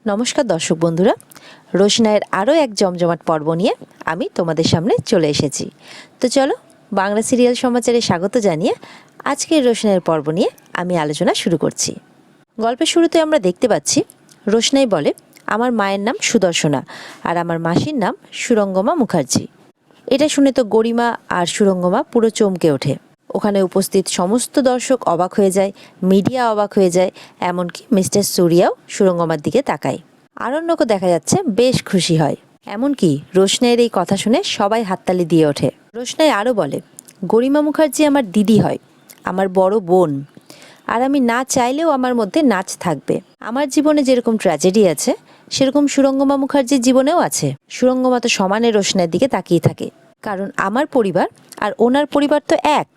নমস্কার দর্শক বন্ধুরা, রোশনাইয়ের আরও এক জমজমাট পর্ব নিয়ে আমি তোমাদের সামনে চলে এসেছি। তো চলো, বাংলা সিরিয়াল সমাচারে স্বাগত জানিয়ে আজকের রোশনাইয়ের পর্ব নিয়ে আমি আলোচনা শুরু করছি। গল্পের শুরুতে আমরা দেখতে পাচ্ছি রোশনাই বলে, আমার মায়ের নাম সুদর্শনা আর আমার মাসির নাম সুরঙ্গমা মুখার্জি। এটা শুনে তো গরিমা আর সুরঙ্গমা পুরো চমকে ওঠে। ওখানে উপস্থিত সমস্ত দর্শক অবাক হয়ে যায়, মিডিয়া অবাক হয়ে যায়, এমনকি মিস্টার সুরিয়াও সুরঙ্গমার দিকে তাকায়। আরণ্যকও দেখা যাচ্ছে বেশ খুশি হয়। এমনকি রোশনাইয়ের এই কথা শুনে সবাই হাততালি দিয়ে ওঠে। রোশনাই আরও বলে, গরিমা মুখার্জি আমার দিদি হয়, আমার বড় বোন, আর আমি না চাইলেও আমার মধ্যে নাচ থাকবে। আমার জীবনে যেরকম ট্র্যাজেডি আছে সেরকম সুরঙ্গমা মুখার্জির জীবনেও আছে। সুরঙ্গমা তো সমানে রোশনাইয়ের দিকে তাকিয়ে থাকে, কারণ আমার পরিবার আর ওনার পরিবার তো এক।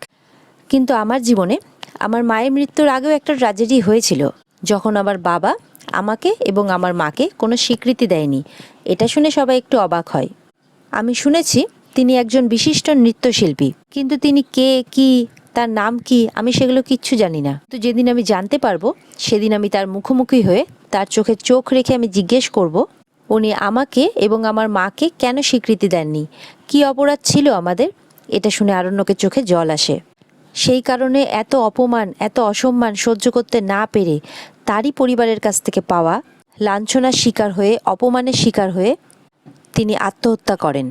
কিন্তু আমার জীবনে আমার মায়ের মৃত্যুর আগেও একটা ট্র্যাজেডি হয়েছিল, যখন আমার বাবা আমাকে এবং আমার মাকে কোনো স্বীকৃতি দেয়নি। এটা শুনে সবাই একটু অবাক হয়। আমি শুনেছি তিনি একজন বিশিষ্ট নৃত্যশিল্পী, কিন্তু তিনি কে, কি, তার নাম কি, আমি সেগুলো কিচ্ছু জানি না। তো যেদিন আমি জানতে পারবো সেদিন আমি তার মুখোমুখি হয়ে তার চোখে চোখ রেখে আমি জিজ্ঞেস করব, উনি আমাকে এবং আমার মাকে কেন স্বীকৃতি দেননি, কি অপরাধ ছিল আমাদের। এটা শুনে আরণ্যকের চোখে জল আসে। সেই কারণে এত অপমান, এত অসম্মান সহ্য করতে না পেরে তারই পরিবারের কাছ থেকে পাওয়া লাঞ্ছনার শিকার হয়ে, অপমানের শিকার হয়ে তিনি আত্মহত্যা করেন।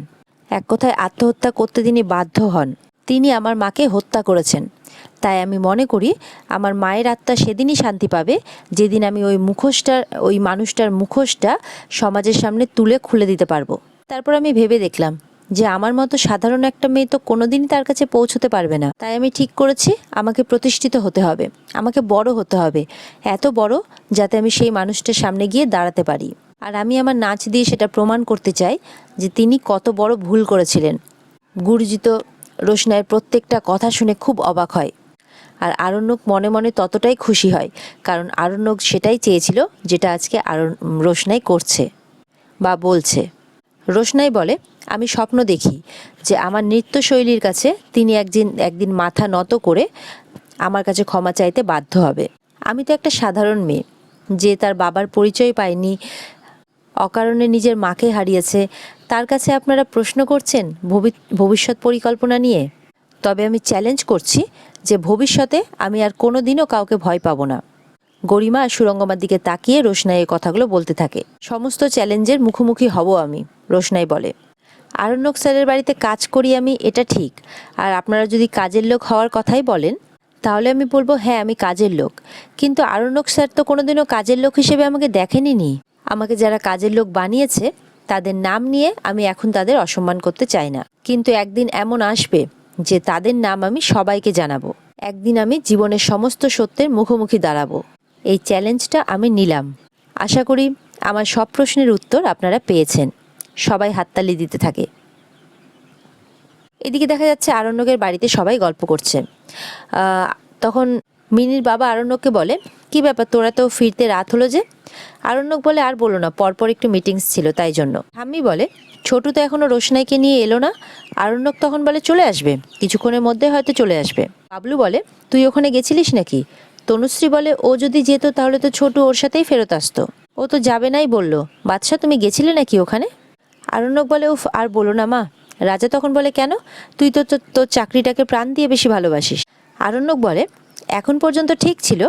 এক কথায় আত্মহত্যা করতে তিনি বাধ্য হন। তিনি আমার মাকে হত্যা করেছেন। তাই আমি মনে করি আমার মায়ের আত্মা সেদিনই শান্তি পাবে যেদিন আমি ওই মানুষটার মুখোশটা সমাজের সামনে তুলে খুলে দিতে পারবো। তারপর আমি ভেবে দেখলাম যে আমার মতো সাধারণ একটা মেয়ে তো কোনোদিনই তার কাছে পৌঁছতে পারবে না। তাই আমি ঠিক করেছি আমাকে প্রতিষ্ঠিত হতে হবে, আমাকে বড় হতে হবে, এত বড় যাতে আমি সেই মানুষটার সামনে গিয়ে দাঁড়াতে পারি। আর আমি আমার নাচ দিয়ে সেটা প্রমাণ করতে চাই যে তিনি কত বড় ভুল করেছিলেন। গুরুজি তো রোশনাইয়ের প্রত্যেকটা কথা শুনে খুব অবাক হয়, আর আরণ্যক মনে মনে ততটাই খুশি হয়, কারণ আরণ্যক সেটাই চেয়েছিল যেটা আজকে রোশনাই করছে বা বলছে। রোশনাই বলে, আমি স্বপ্ন দেখি যে আমার নৃত্যশৈলীর কাছে তিনি একদিন মাথা নত করে আমার কাছে ক্ষমা চাইতে বাধ্য হবে। আমি তো একটা সাধারণ মেয়ে যে তার বাবার পরিচয় পায়নি, অকারণে নিজের মাকে হারিয়েছে। তার কাছে আপনারা প্রশ্ন করছেন ভবিষ্যৎ পরিকল্পনা নিয়ে। তবে আমি চ্যালেঞ্জ করছি যে ভবিষ্যতে আমি আর কোনো দিনও কাউকে ভয় পাবো না। গরিমা আর সুরঙ্গমার দিকে তাকিয়ে রোশনাই এই কথাগুলো বলতে থাকে। সমস্ত চ্যালেঞ্জের মুখোমুখি হব আমি, রোশনাই বলে। আরণ্যক স্যারের বাড়িতে কাজ করি আমি, এটা ঠিক। আর আপনারা যদি কাজের লোক হওয়ার কথাই বলেন তাহলে আমি বলবো হ্যাঁ, আমি কাজের লোক। কিন্তু আরণ্যক স্যার তো কোনোদিনও কাজের লোক হিসেবে আমাকে দেখেনি। আমাকে যারা কাজের লোক বানিয়েছে তাদের নাম নিয়ে আমি এখন তাদের অসম্মান করতে চাই না। কিন্তু একদিন এমন আসবে যে তাদের নাম আমি সবাইকে জানাবো। একদিন আমি জীবনের সমস্ত সত্যের মুখোমুখি দাঁড়াবো। এই চ্যালেঞ্জটা আমি নিলাম। আশা করি আমার সব প্রশ্নের উত্তর আপনারা পেয়েছেন। সবাই হাততালি দিতে থাকে। এদিকে দেখা যাচ্ছে আরণ্যকের বাড়িতে সবাই গল্প করছে। তখন মিনির বাবা আরণ্যককে বলে, কি ব্যাপার, তোরা তো ফিরতে রাত হলো যে? আরণ্যক বলে, আর বলো না, পরপর একটু মিটিংস ছিল তাই জন্য। ঠাম্মি বলে, ছোটু তো এখনো রোশনাইকে নিয়ে এলো না। আরণ্যক তখন বলে, চলে আসবে, কিছুক্ষণের মধ্যে হয়তো চলে আসবে। বাবলু বলে, তুই ওখানে গেছিলিস নাকি? তনুশ্রী বলে, ও যদি যেত তাহলে তো ছোটু ওর সাথেই ফেরত আসতো। ও তো যাবে নাই বললো। বাদশা, তুমি গেছিলে নাকি ওখানে? আরণ্যক বলে, উফ, আর বলো না মা। রাজা তখন বলে, কেন? তুই তো তোর চাকরিটাকে প্রাণ দিয়ে বেশি ভালোবাসিস। আরণ্যক বলে, এখন পর্যন্ত ঠিক ছিল,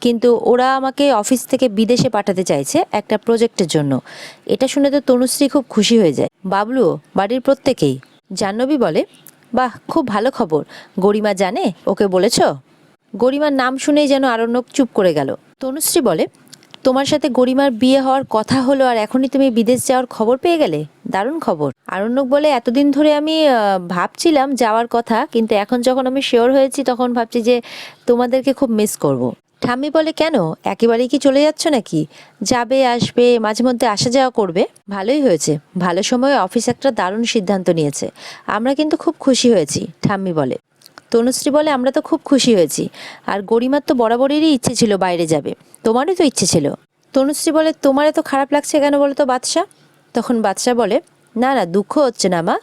কিন্তু ওরা আমাকে অফিস থেকে বিদেশে পাঠাতে চাইছে একটা প্রজেক্টের জন্য। এটা শুনে তো তনুশ্রী খুব খুশি হয়ে যায়, বাবলুও, বাড়ির প্রত্যেকেই। জাহ্নবী বলে, বাহ, খুব ভালো খবর। গরিমা জানে? ওকে বলেছ? গরিমার নাম শুনেই যেন আরণ্যক চুপ করে গেল। তনুশ্রী বলে, তোমার সাথে গরিমার বিয়ে হওয়ার কথা হলো আর এখনই তুমি বিদেশ যাওয়ার খবর পেয়ে গেলে? দারুণ খবর। আরণ্যক বলে, এতদিন ধরে আমি ভাবছিলাম যাওয়ার কথা, কিন্তু এখন যখন আমি শিওর হয়েছি তখন ভাবছি যে তোমাদেরকে খুব মিস করব। ঠাম্মি বলে, কেন, একেবারেই কি চলে যাচ্ছ নাকি? যাবে, আসবে, মাঝে মধ্যে আসা যাওয়া করবে। ভালোই হয়েছে, ভালো সময়ে অফিস একটা দারুণ সিদ্ধান্ত নিয়েছে। আমরা কিন্তু খুব খুশি হয়েছি, ঠাম্মি বলে। তনুশ্রী বলে, আমরা তো খুব খুশি হয়েছি। আর গরিমার তো বরাবরেরই ইচ্ছে ছিল বাইরে যাবে, তোমারই তো ইচ্ছে ছিল। তনুশ্রী বলে, তোমার এত খারাপ লাগছে কেন বলো তো বাদশা? তখন বাদশা বলে, না না, দুঃখ হচ্ছে না মা,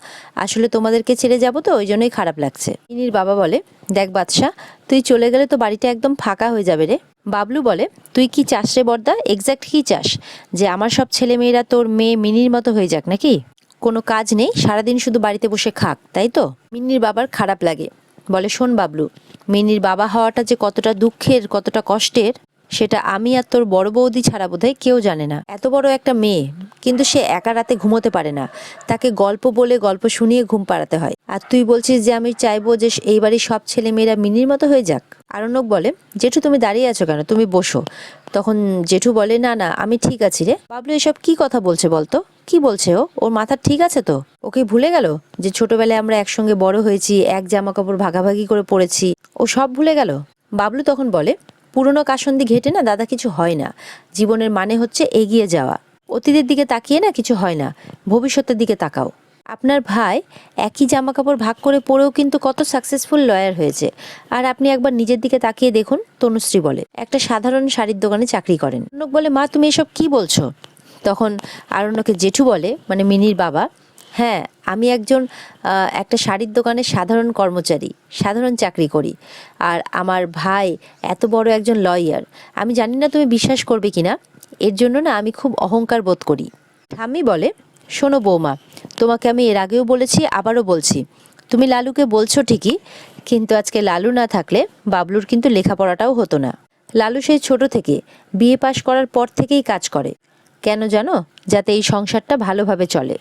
আসলে তোমাদেরকে ছেড়ে যাবো তো ওই জন্যই খারাপ লাগছে। মিনির বাবা বলে, দেখ বাদশা, তুই চলে গেলে তো বাড়িটা একদম ফাঁকা হয়ে যাবে রে। বাবলু বলে, তুই কি চাস রে বর্দা, এক্স্যাক্ট কি চাস, যে আমার সব ছেলেমেয়েরা তোর মেয়ে মিনির মতো হয়ে যাক নাকি? কোনো কাজ নেই, সারাদিন শুধু বাড়িতে বসে খাক, তাই তো? মিন্নির বাবার খারাপ লাগে, বলে, শোন বাবলু, মিনির বাবা হওয়াটা যে কতটা দুঃখের, কতটা কষ্টের, সেটা আমি আর তোর বড় বৌদি ছাড়া বোধহয় কেউ জানে না। এত বড় একটা মেয়ে, কিন্তু সে একা রাতে ঘুমোতে পারে না, তাকে গল্প বলে গল্প শুনিয়ে ঘুম পাড়াতে হয়। আর তুই বলছিস যে আমি চাইবো যে এই বাড়ির সব ছেলে মেয়েরা মিনির মতো হয়ে যাক? আরণ্যক বলে, জেঠু তুমি দাঁড়িয়ে আছো কেন, তুমি বসো। তখন জেঠু বলে, না না, আমি ঠিক আছি রে। বাবলু এসব কি কথা বলছে বলতো, কি বলছে ও? ওর মাথা ঠিক আছে তো? ওকে ভুলে গেল যে ছোটবেলায় আমরা একসঙ্গে বড় হয়েছি, এক জামা কাপড় ভাগাভাগি করে পড়েছি? ও সব ভুলে গেল? বাবলু তখন বলে, পুরনো কাসন্দি ঘেটে না দাদা কিছু হয় না, জীবনের মানে হচ্ছে এগিয়ে যাওয়া। অতীতের দিকে তাকিয়ে না কিছু হয় না, ভবিষ্যতের দিকে তাকাও। আপনার ভাই একই জামা কাপড় ভাগ করে পরেও কিন্তু কত সাকসেসফুল লয়ার হয়েছে, আর আপনি একবার নিজের দিকে তাকিয়ে দেখুন। তনুশ্রী বলে, একটা সাধারণ শাড়ির দোকানে চাকরি করেন। আরণ্যক বলে, মা তুমি এসব কি বলছো? তখন আরণ্যকের জেঠু বলে, মানে মিনির বাবা, হ্যাঁ আমি একজন একটা শাড়ির দোকানে সাধারণ কর্মচারী, সাধারণ চাকরি করি, আর আমার ভাই এত বড় একজন লয়ার। আমি জানি না তুমি বিশ্বাস করবে কিনা, এর জন্য না আমি খুব অহংকার বোধ করি। ঠাম্মি বলে, শোনো বৌমা, তোমাকে আমি এর আগেও বলেছি, আবারও বলছি, তুমি লালুকে বলছো ঠিকই, কিন্তু আজকে লালু না থাকলে বাবলুর কিন্তু লেখাপড়াটাও হতো না। লালু সেই ছোট থেকে, বিএ পাশ করার পর থেকেই কাজ করে। কেন জানো? যাতে এই সংসারটা ভালোভাবে চলে,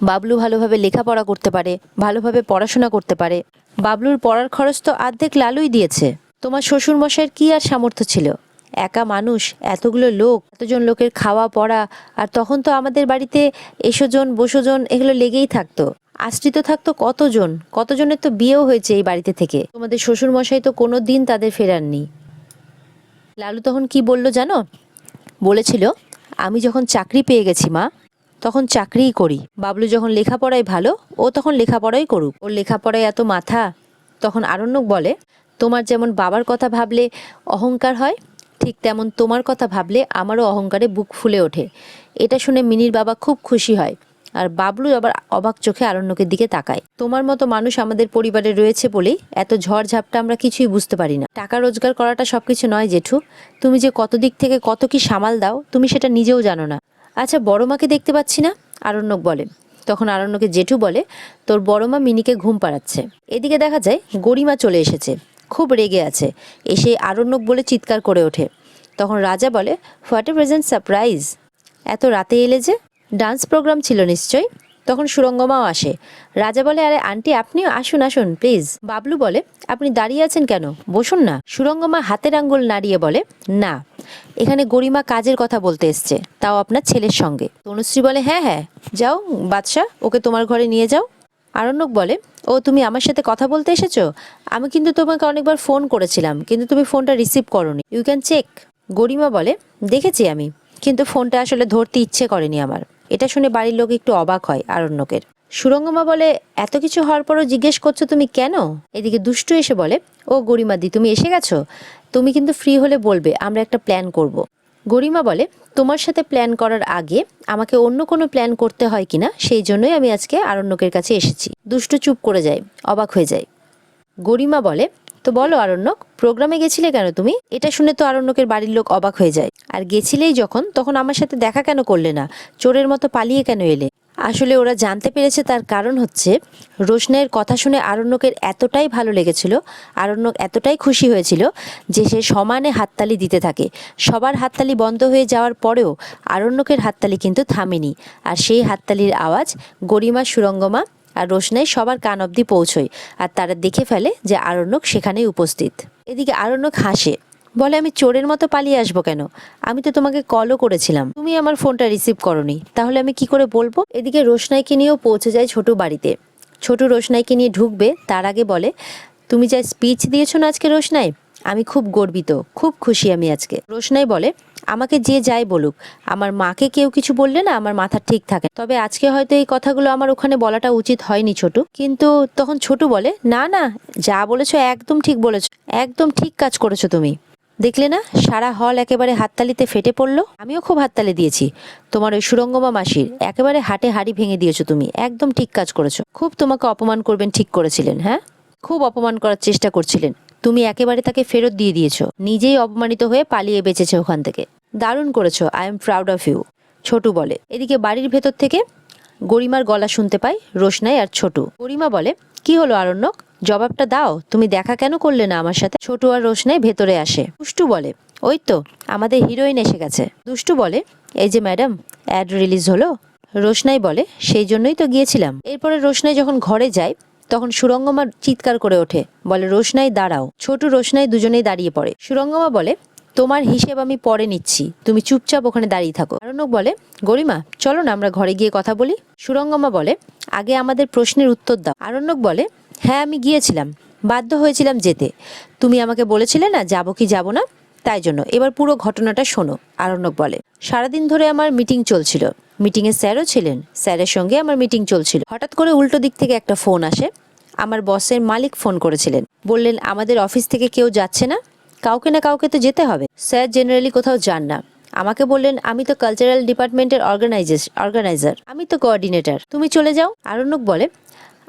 বাবলু ভালোভাবে লেখাপড়া করতে পারে, ভালোভাবে পড়াশোনা করতে পারে। বাবলুর পড়ার খরচ তো অর্ধেক লালুই দিয়েছে। তোমার শ্বশুর মশাইয়ের কি আর সামর্থ্য ছিল? একা মানুষ, এতগুলো লোক, এতজন লোকের খাওয়া পড়া, আর তখন তো আমাদের বাড়িতে এসোজন বসোজন এগুলো লেগেই থাকতো। আশ্রিত থাকতো কতজন, কতজনের তো বিয়েও হয়েছে এই বাড়িতে থেকে। তোমাদের শ্বশুর মশাই তো কোনো দিন তাদের ফেরাননি। লালু তখন কি বলল জানো? বলেছিল, আমি যখন চাকরি পেয়ে গেছি মা, তখন চাকরিই করি। বাবলু যখন লেখাপড়ায় ভালো, ও তখন লেখাপড়াই করুক, ওর লেখাপড়ায় এত মাথা। তখন আরণ্যক বলে, তোমার যেমন বাবার কথা ভাবলে অহংকার হয়, ঠিক তেমন তোমার কথা ভাবলে আমারও অহংকারে বুক ফুলে ওঠে। এটা শুনে মিনির বাবা খুব খুশি হয়, আর বাবলু আবার অবাক চোখে আরণ্যকের দিকে তাকায়। তোমার মতো মানুষ আমাদের পরিবারে রয়েছে বলেই এত ঝড় ঝাপটা আমরা কিছুই বুঝতে পারি না। টাকা রোজগার করাটা সবকিছু নয় জেঠু, তুমি যে কত দিক থেকে কত কি সামাল দাও তুমি সেটা নিজেও জানো না। আচ্ছা বড় মাকে দেখতে পাচ্ছি না, আরণ্যক বলে। তখন আরণ্যকের জেঠু বলে, তোর বড় মা মিনিকে ঘুম পাড়াচ্ছে। এদিকে দেখা যায় গরিমা চলে এসেছে, খুব রেগে আছে, এসে আরণ্যক বলে চিৎকার করে ওঠে। তখন রাজা বলে, হোয়াট এ প্রেজেন্ট সারপ্রাইজ, এত রাতে এলে যে? ডান্স প্রোগ্রাম ছিল নিশ্চয়ই। তখন সুরঙ্গমাও আসে। রাজা বলে, আরে আন্টি আপনিও আসুন আসুন প্লিজ। বাবলু বলে, আপনি দাঁড়িয়ে আছেন কেন, বসুন না। সুরঙ্গমা হাতের আঙ্গুল নাড়িয়ে বলে, না, এখানে গরিমা কাজের কথা বলতে এসছে, তাও আপনার ছেলের সঙ্গে। তনুশ্রী বলে, হ্যাঁ হ্যাঁ যাও বাদশাহ, ওকে তোমার ঘরে নিয়ে যাও। আরণ্যক বলে, ও তুমি আমার সাথে কথা বলতে এসেছো? আমি কিন্তু তোমাকে অনেকবার ফোন করেছিলাম, কিন্তু তুমি ফোনটা রিসিভ করোনি, ইউ ক্যান চেক। গরিমা বলে, দেখেছি আমি, কিন্তু ফোনটা আসলে ধরতে ইচ্ছে করেনি আমার। এটা শুনে বাড়ির লোক একটু অবাক হয় আরণ্যকের। সুরঙ্গমা বলে, এত কিছু হওয়ার পরও জিজ্ঞেস করছো তুমি কেন? এদিকে দুষ্টু এসে বলে, ও গরিমাদি তুমি এসে গেছো, তুমি কিন্তু ফ্রি হলে বলবে, আমরা একটা প্ল্যান করব। গরিমা বলে, তোমার সাথে প্ল্যান করার আগে আমাকে অন্য কোনো প্ল্যান করতে হয় কিনা সেই জন্যই আমি আজকে আরণ্যকের কাছে এসেছি। দুষ্টু চুপ করে যায়, অবাক হয়ে যায়। গরিমা বলে, তো বলো আরণ্যক, প্রোগ্রামে গেছিলে কেন তুমি? এটা শুনে তো আরণ্যকের বাড়ির লোক অবাক হয়ে যায়। আর গেছিলেই যখন, তখন আমার সাথে দেখা কেন করলে না? চোরের মতো পালিয়ে কেন এলে? আসলে ওরা জানতে পেরেছে, তার কারণ হচ্ছে রোশনাইয়ের কথা শুনে আরণ্যকের এতটাই ভালো লেগেছিল, আরণ্যক এতটাই খুশি হয়েছিল যে সে সমানে হাততালি দিতে থাকে। সবার হাততালি বন্ধ হয়ে যাওয়ার পরেও আরণ্যকের হাততালি কিন্তু থামেনি, আর সেই হাততালির আওয়াজ গরিমা, সুরঙ্গমা আর রোশনাই সবার কান অবধি পৌঁছয়, আর তারা দেখে ফেলে যে আরণ্যক সেখানেই উপস্থিত। এদিকে আরণ্যক হাসে, বলে, আমি চোরের মতো পালিয়ে আসবো কেন? আমি তো তোমাকে কলও করেছিলাম, তুমি আমার ফোনটা রিসিভ করোনি, তাহলে আমি কি করে বলবো? এদিকে রোশনাইকে নিয়েও পৌঁছে যায় ছোট বাড়িতে। ছোট রোশনাইকে নিয়ে ঢুকবে তার আগে বলে, তুমি যা স্পিচ দিয়েছো না আজকে রোশনাই, আমি খুব গর্বিত, খুব খুশি আমি আজকে। রোশনাই বলে, আমাকে যে যাই বলুক, আমার মাকে কেউ কিছু বললে না আমার মাথা ঠিক থাকে, তবে আজকে হয়তো এই কথাগুলো আমার ওখানে বলাটা উচিত হয়নি ছোটু। কিন্তু তখন ছোটু বলে, না না, যা বলেছো একদম ঠিক বলেছো, একদম ঠিক কাজ করেছো তুমি। দেখলে না সারা হল একেবারে হাততালিতে ফেটে পড়লো। আমিও খুব হাততালি দিয়েছি। তোমার ওই সুরঙ্গমা মাসির একেবারে হাটে হাড়ি ভেঙে দিয়েছো তুমি। একদম ঠিক কাজ করেছো। খুব তোমাকে অপমান করবেন ঠিক করেছিলেন। হ্যাঁ, খুব অপমান করার চেষ্টা করছিলেন। তুমি একেবারে তাকে ফেরত দিয়ে দিয়েছো। নিজেই অপমানিত হয়ে পালিয়ে বেঁচেছে ওখান থেকে। দারুণ করেছো। I am proud of you, Chhotu বলে। এদিকে বাড়ির ভেতর থেকে গরিমার গলা শুনতে পাই রোশনাই আর ছোটু। গরিমা বলে, কি হলো আরণ্যক, জবাবটা দাও, তুমি দেখা কেন করলে না আমার সাথে? ছোটু আর রোশনাই ভেতরে আসে। দুষ্টু বলে, ওই তো আমাদের হিরোইন এসে গেছে। দুষ্টু বলে, এই যে ম্যাডাম, অ্যাড রিলিজ হলো। রোশনাই বলে, সেই জন্যই তো গিয়েছিলাম। এরপরে রোশনাই যখন ঘরে যায় তখন সুরঙ্গমা চিৎকার করে ওঠে, বলে, রোশনাই দাঁড়াও। ছোটু রোশনাই দুজনেই দাঁড়িয়ে পড়ে। সুরঙ্গমা বলে, তোমার হিসেব আমি পরে নিচ্ছি, তুমি চুপচাপ ওখানে দাঁড়িয়ে থাকো। আরণ্যক বলে, গরিমা চলো না আমরা ঘরে গিয়ে কথা বলি। সুরঙ্গমা বলে, আগে আমাদের প্রশ্নের উত্তর দাও। আরণ্যক বলে, হ্যাঁ আমি গিয়েছিলাম, বাধ্য হয়েছিলাম যেতে। তুমি আমাকে বলেছিলে না যাবো কি যাব না, তাই জন্য। এবার পুরো ঘটনাটা শোনো। আরণ্যক বলে, সারাদিন ধরে আমার মিটিং চলছিল। মিটিংয়ে স্যারও ছিলেন, স্যারের সঙ্গে আমার মিটিং চলছিল। হঠাৎ করে উল্টো দিক থেকে একটা ফোন আসে। আমার বসের মালিক ফোন করেছিলেন, বললেন আমাদের অফিস থেকে কেউ যাচ্ছে না, কাউকে না কাউকে তো যেতে হবে। স্যার জেনারেলি কোথাও যান না। আমাকে বললেন, আমি তো কালচারাল ডিপার্টমেন্টের অর্গানাইজার, আমি তো কোঅর্ডিনেটর, তুমি চলে যাও।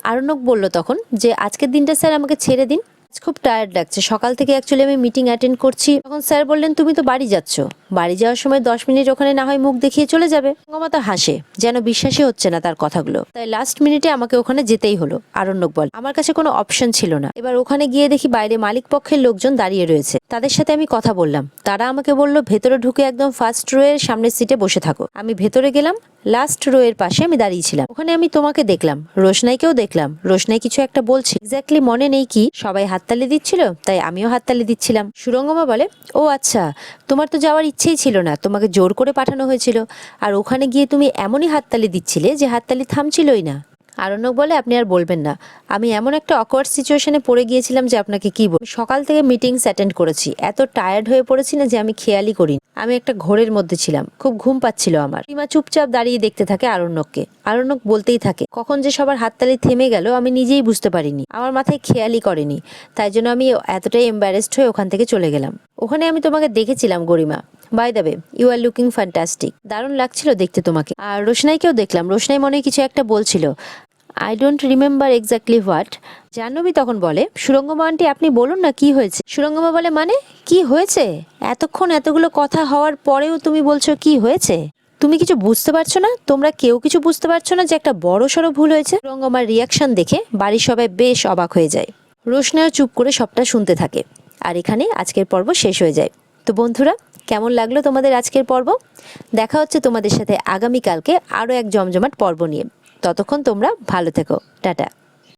আরণ্যক বলল তখন যে আজকের দিনটা স্যার আমাকে ছেড়ে দিন, খুব টায়ার্ড লাগছে, সকাল থেকে অ্যাকচুয়ালি আমি মিটিং অ্যাটেন্ড করছি। তখন স্যার বললেন, তুমি তো বাড়ি যাচ্ছ, বাড়ি যাওয়ার সময় 10 মিনিট ওখানে না হয় মুখ দেখিয়ে চলে যাবে। সুরঙ্গমা হাসে, যেন বিশ্বাসই হচ্ছে না তার কথাগুলো। তাই লাস্ট মিনিটে আমাকে ওখানে যেতেই হলো। আরণ্যক বল, আমার কাছে কোনো অপশন ছিল না। এবার ওখানে গিয়ে দেখি বাইরে মালিক পক্ষের লোকজন দাঁড়িয়ে রয়েছে। তাদের সাথে আমি কথা বললাম। তারা আমাকে বলল, ভেতরে ঢুকে একদম ফার্স্ট রো এর সামনের সিটে বসে থাকো। আমি ভেতরে গেলাম, লাস্ট রো এর পাশে আমি দাঁড়িয়েছিলাম। ওখানে আমি তোমাকে দেখলাম, রোশনাইকেও দেখলাম। রোশনাই কিছু একটা বলছে, এক্স্যাক্টলি মনে নেই কি। সবাই হাততালি দিচ্ছিল, তাই আমিও হাততালি দিচ্ছিলাম। সুরঙ্গমা বলে, ও আচ্ছা, তোমার তো যাওয়ার ইচ্ছেই ছিল না, তোমাকে জোর করে পাঠানো হয়েছিল। আর ওখানে গিয়ে তুমি এমনই হাততালি দিচ্ছিলে যে হাততালি থামছিলই না। আরণ্যক বলে, আপনি আর বলবেন না, আমি এমন একটা অকওয়ার্ড সিচুয়েশনে পড়ে গিয়েছিলাম যে আপনাকে কি বল। সকাল থেকে মিটিংস অ্যাটেন্ড করেছি, এত টায়ার্ড হয়ে পড়েছি না যে আমি খেয়ালই করিনি। আমি একটা ঘোরের মধ্যে ছিলাম, খুব ঘুম পাচ্ছিল আমার। রিমা চুপচাপ দাঁড়িয়ে দেখতে থাকে আরণ্যককে। আরণ্যক বলতেই থাকে, কখন যে সবার হাততালি থেমে গেল আমি নিজেই বুঝতে পারিনি, আমার মাথায় খেয়ালই করেনি। তাই জন্য আমি এতটাই এম্বারেসড হয়ে ওখান থেকে চলে গেলাম। ওখানে আমি তোমাকে দেখেছিলাম Garima, by the way you are looking fantastic, দারুণ লাগছিল দেখতে তোমাকে। আর রোশনাইকেও দেখলাম, রোশনাই মনে কিছু একটা বলছিল, I don't remember exactly what. Jahnavi তখন বলে, সুরঙ্গমা আন্টি আপনি বলুন না কি হয়েছে। সুরঙ্গমা বলে, মানে কি হয়েছে? এতক্ষণ এতগুলো কথা হওয়ার পরেও তুমি বলছো কি হয়েছে? তুমি কিছু বুঝতে পারছো না? তোমরা কেউ কিছু বুঝতে পারছো না যে একটা বড় সড়ো ভুল হয়েছে? সুরঙ্গমার রিয়াকশন দেখে বাড়ির সবাই বেশ অবাক হয়ে যায়। রোশনাইও চুপ করে সবটা শুনতে থাকে। আর এখানে আজকের পর্ব শেষ হয়ে যায়। তো বন্ধুরা, কেমন লাগলো তোমাদের আজকের পর্ব? দেখা হচ্ছে তোমাদের সাথে আগামীকালকে আরও এক জমজমাট পর্ব নিয়ে। ততক্ষণ তোমরা ভালো থেকো, টাটা।